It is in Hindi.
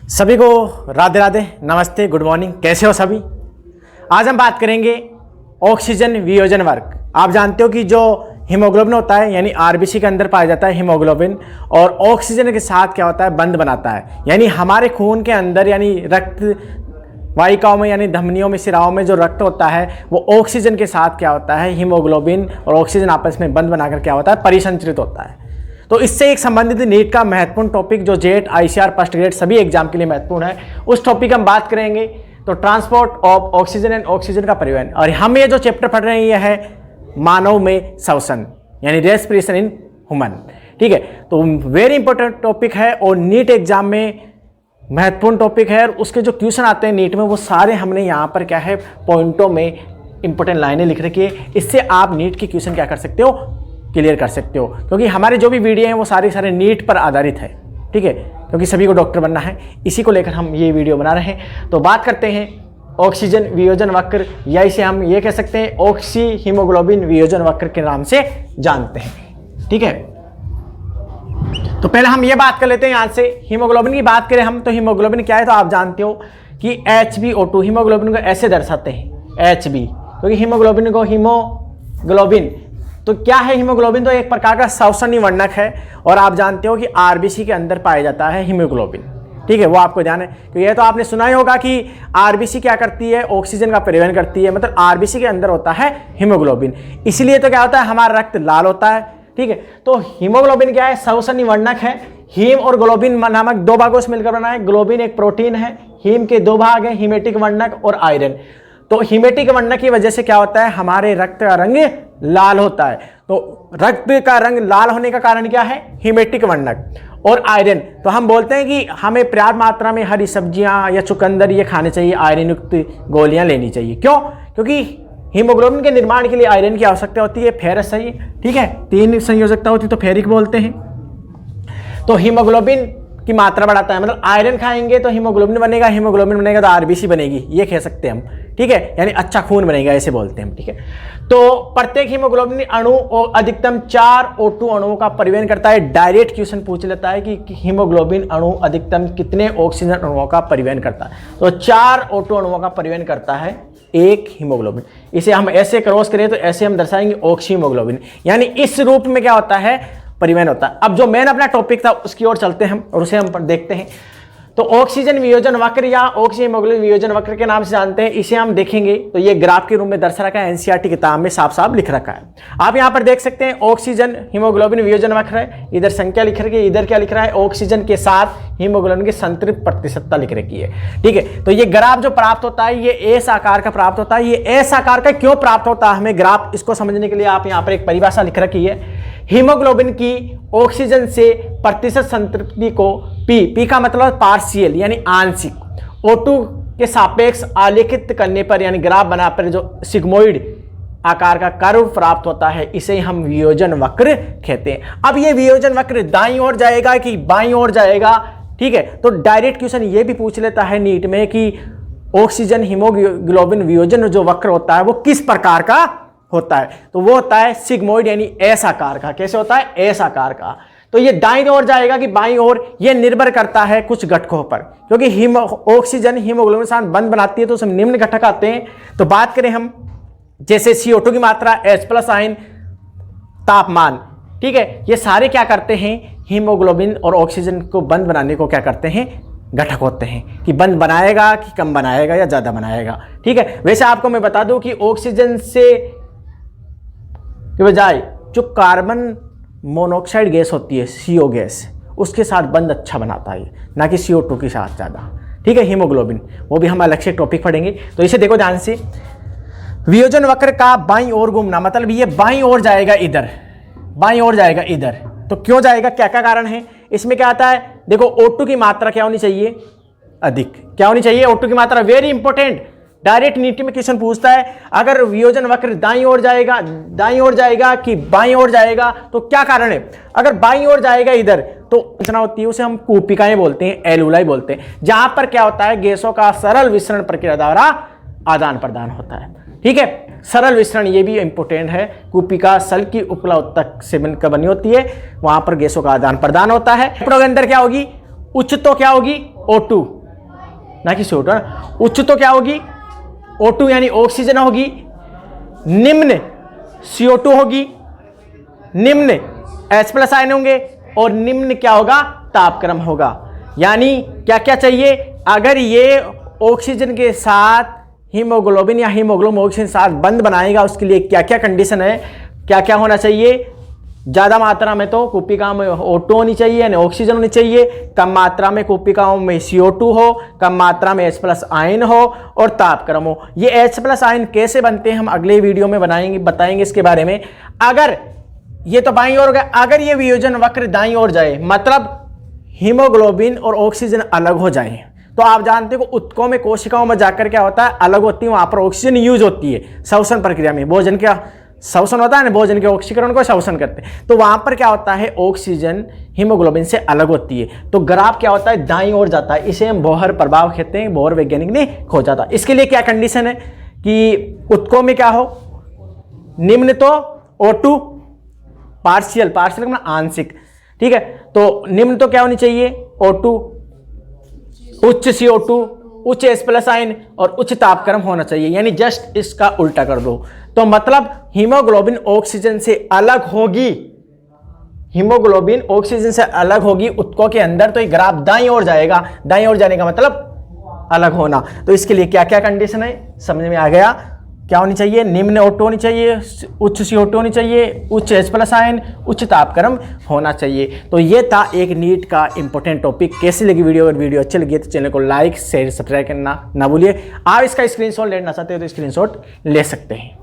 सभी को राधे राधे, नमस्ते, गुड मॉर्निंग। कैसे हो सभी? आज हम बात करेंगे ऑक्सीजन वियोजन वर्क। आप जानते हो कि जो हीमोग्लोबिन होता है यानी आरबीसी के अंदर पाया जाता है हीमोग्लोबिन, और ऑक्सीजन के साथ क्या होता है, बंध बनाता है। यानी हमारे खून के अंदर यानी रक्त वाहिकाओं में यानी धमनियों में, सिराओं में जो रक्त होता है वो ऑक्सीजन के साथ क्या होता है, हीमोग्लोबिन और ऑक्सीजन आपस में बंध बनाकर क्या होता है, परिसंचरित होता है। तो इससे एक संबंधित नीट का महत्वपूर्ण टॉपिक जो जेट, आईसीआर, फर्स्ट ग्रेड सभी एग्जाम के लिए महत्वपूर्ण है, उस टॉपिक हम बात करेंगे। तो transport of oxygen and oxygen का परिवहन, और हम ये जो चैप्टर पढ़ रहे हैं ये है मानव में श्वसन यानी रेस्पिरेशन इन ह्यूमन। ठीक है, तो वेरी इंपॉर्टेंट टॉपिक है और नीट एग्जाम में महत्वपूर्ण टॉपिक है। और उसके जो क्वेश्चन आते हैं नीट में वो सारे हमने यहाँ पर क्या है, पॉइंटों में इंपॉर्टेंट लाइनें लिख रखी है। इससे आप नीट की क्वेश्चन क्या कर सकते हो, क्लियर कर सकते हो, क्योंकि हमारे जो भी वीडियो हैं वो सारे नीट पर आधारित है। ठीक है, क्योंकि सभी को डॉक्टर बनना है, इसी को लेकर हम ये वीडियो बना रहे हैं। तो बात करते हैं ऑक्सीजन वियोजन वक्र, या इसे हम ये कह सकते हैं ऑक्सी हीमोग्लोबिन वियोजन वक्र के नाम से जानते हैं। ठीक है, तो पहले हम ये बात कर लेते हैं यहाँ से। हीमोग्लोबिन की बात करें हम, तो हीमोग्लोबिन क्या है, तो आप जानते हो कि HbO2 हीमोग्लोबिन को ऐसे दर्शाते हैं Hb, क्योंकि हीमोग्लोबिन को हीमोग्लोबिन, तो क्या है हीमोग्लोबिन, तो एक प्रकार का श्वसनीय वर्णक है। और आप जानते हो कि आरबीसी के अंदर पाया जाता है हीमोग्लोबिन। ठीक है, वो आपको ध्यान है, तो ये तो आपने सुना ही होगा कि आरबीसी क्या करती है, ऑक्सीजन का परिवहन करती है, मतलब आरबीसी के अंदर होता है हीमोग्लोबिन। इसलिए तो क्या होता है, हमारा रक्त लाल होता है। ठीक है, तो हीमोग्लोबिन क्या है, श्वसनीय वर्णक है। हीम और ग्लोबिन नामक दो भागों से मिलकर बना है। ग्लोबिन एक प्रोटीन है, हीम के दो भाग हैं, हीमेटिक वर्णक और आयरन। तो हीमेटिक वर्णक की वजह से क्या होता है, हमारे रक्त का रंग लाल होता है। तो रक्त का रंग लाल होने का कारण क्या है, हीमेटिक वर्णक और आयरन। तो हम बोलते हैं कि हमें पर्याप्त मात्रा में हरी सब्जियां या चुकंदर ये खाने चाहिए, आयरन युक्त गोलियां लेनी चाहिए। क्यों? क्योंकि हीमोग्लोबिन के निर्माण के लिए आयरन की आवश्यकता होती है, फेरस चाहिए। ठीक है, 3 संयोजकता होती है तो फेरिक बोलते हैं। तो हीमोग्लोबिन की मात्रा बढ़ाता है, मतलब आयरन खाएंगे तो हीमोग्लोबिन बनेगा, हीमोग्लोबिन बनेगा तो आरबीसी बनेगी, ये कह सकते हैं हम। ठीक है, यानी अच्छा खून बनेगा, ऐसे बोलते हैं हम। ठीक है, तो प्रत्येक हीमोग्लोबिन अणु अधिकतम 4 O2 अणुओं का परिवहन करता है। डायरेक्ट क्वेश्चन पूछ लेता है कि हीमोग्लोबिन अणु अधिकतम कितने ऑक्सीजन अणुओं का परिवहन करता है, तो 4 O2 अणुओं का परिवहन करता है एक हीमोग्लोबिन। इसे हम ऐसे क्रॉस करें तो ऐसे हम दर्शाएंगे ऑक्सी हीमोग्लोबिन, यानी इस रूप में क्या होता है, परिवहन होता है। अब जो मेन अपना टॉपिक था उसकी ओर चलते हैं हम और उसे हम देखते हैं। तो ऑक्सीजन वियोजन वक्र या ऑक्सी हीमोग्लोबिन वियोजन वक्र के नाम से जानते हैं, इसे हम देखेंगे तो ये ग्राफ के रूप में दर्शा रखा है, एनसीईआरटी किताब में साफ साफ लिख रखा है। आप यहाँ पर देख सकते हैं ऑक्सीजन हीमोग्लोबिन वियोजन वक्र है, इधर संख्या लिख रखी है, इधर क्या लिख रहा है, ऑक्सीजन के साथ हीमोग्लोबिन की संतृप्त प्रतिशतता लिख रखी है। ठीक है, तो ये ग्राफ जो प्राप्त होता है ये एस आकार का प्राप्त होता है। ये एस आकार का क्यों प्राप्त होता है हमें ग्राफ, इसको समझने के लिए आप यहाँ पर एक परिभाषा लिख रखी है। हीमोग्लोबिन की ऑक्सीजन से प्रतिशत संतृप्ति को पी का मतलब पार्शियल यानी आंशिक, O2 के सापेक्ष आलेखित करने पर यानी ग्राफ बना पर जो सिग्मोइड आकार का कर्व प्राप्त होता है, इसे हम वियोजन वक्र कहते हैं। अब ये वियोजन वक्र दाईं ओर जाएगा कि बाईं ओर जाएगा, ठीक है, तो डायरेक्ट क्वेश्चन ये भी पूछ लेता है नीट में कि ऑक्सीजन हीमोग्लोबिन वियोजन जो वक्र होता है वो किस प्रकार का होता है, तो वो होता है सिग्मोइड यानी एस आकार का। कैसे होता है, एस आकार का। तो ये दाईं ओर जाएगा कि बाईं ओर, ये निर्भर करता है कुछ घटकों पर, क्योंकि ऑक्सीजन हीमोग्लोबिन के साथ बंध बनाती है तो उसमें निम्न घटक आते हैं। तो बात करें हम जैसे CO2 की मात्रा, H+ आयन, तापमान। ठीक है, ये सारे क्या करते हैं, हीमोग्लोबिन और ऑक्सीजन को बंध बनाने को क्या करते हैं, घटक होते हैं कि बंध बनाएगा कि कम बनाएगा या ज्यादा बनाएगा। ठीक है, वैसे आपको मैं बता दूं कि ऑक्सीजन से के बजाय जो कार्बन मोनोऑक्साइड गैस होती है CO गैस, उसके साथ बंध अच्छा बनाता है, ना कि CO2 के साथ ज़्यादा। ठीक है, हीमोग्लोबिन, वो भी हम अलग से टॉपिक पढ़ेंगे। तो इसे देखो ध्यान से, वियोजन वक्र का बाईं ओर घूमना, मतलब ये बाईं ओर जाएगा इधर, बाईं ओर जाएगा इधर। तो क्यों जाएगा, क्या क्या कारण है इसमें, क्या आता है, देखो O2 की मात्रा क्या होनी चाहिए, अधिक। क्या होनी चाहिए, O2 की मात्रा, वेरी इंपॉर्टेंट, डायरेक्ट नीट में क्वेश्चन पूछता है, अगर वियोजन वक्र दाईं ओर जाएगा कि बाईं ओर जाएगा, तो क्या कारण है। अगर बाईं ओर जाएगा इधर तो रचना होती है, उसे हम कूपिकाएं बोलते हैं, एलुलाई बोलते हैं, जहां पर क्या होता है, गैसों का सरल विसरण प्रक्रिया द्वारा आदान प्रदान होता है। ठीक है, सरल विसरण ये भी इंपॉर्टेंट है। कूपिका सल की उपला उत्तक से बनकर बनी होती है, वहां पर गैसों का आदान प्रदान होता है। के अंदर क्या होगी, उच्च तो क्या होगी O2, ना कि CO2। उच्च तो क्या होगी, O2 यानी ऑक्सीजन होगी, निम्न CO2 होगी, निम्न H+ आयन होंगे और निम्न क्या होगा, तापक्रम होगा। यानी क्या क्या चाहिए, अगर ये ऑक्सीजन के साथ हीमोग्लोबिन या हीमोग्लोबिन ऑक्सीजन साथ बंद बनाएगा, उसके लिए क्या क्या कंडीशन है, क्या क्या होना चाहिए। ज़्यादा मात्रा में तो कोशिकाओं में O2 होनी चाहिए यानी ऑक्सीजन होनी चाहिए, कम मात्रा में कोशिकाओं में CO2 हो, कम मात्रा में H+ आयन हो और तापक्रम हो। ये H+ आयन कैसे बनते हैं हम अगले वीडियो में बताएंगे इसके बारे में। अगर ये तो बाईं ओर गया, अगर ये वियोजन वक्र दाईं ओर जाए, मतलब हीमोग्लोबिन और ऑक्सीजन अलग हो जाए, तो आप जानते हो उत्कों में कोशिकाओं में जाकर क्या होता है, अलग होती है, वहां पर ऑक्सीजन यूज होती है श्वसन प्रक्रिया में। भोजन का श्वसन होता है ना, भोजन के ऑक्सीकरण को श्वसन करते हैं, तो वहां पर क्या होता है, ऑक्सीजन हीमोग्लोबिन से अलग होती है, तो ग्राफ क्या होता है, दाईं ओर जाता है। इसे हम बोहर प्रभाव कहते हैं, बोहर वैज्ञानिक ने खोजा था। इसके लिए क्या कंडीशन है कि उत्कों में क्या हो, निम्न तो O2 पार्शियल मतलब आंशिक, ठीक है, तो निम्न तो क्या होनी चाहिए, O2, उच्च CO2, उच्च H+ आयन और उच्च तापक्रम होना चाहिए। यानी जस्ट इसका उल्टा कर दो, तो मतलब हीमोग्लोबिन ऑक्सीजन से अलग होगी, हीमोग्लोबिन ऑक्सीजन से अलग होगी उत्कों के अंदर, तो ये ग्राफ दाईं ओर जाएगा। दाईं ओर जाने का मतलब अलग होना। तो इसके लिए क्या क्या कंडीशन है समझ में आ गया। क्या होनी चाहिए, निम्न O2 होनी चाहिए, उच्च CO2 होनी चाहिए, उच्च H+ आयन, उच्च तापक्रम होना चाहिए। तो ये था एक नीट का इंपॉर्टेंट टॉपिक। कैसी लगी वीडियो, अगर वीडियो अच्छी लगी तो चैनल को लाइक शेयर सब्सक्राइब करना ना भूलिए। आप इसका स्क्रीनशॉट लेना चाहते हो तो स्क्रीनशॉट ले सकते हैं।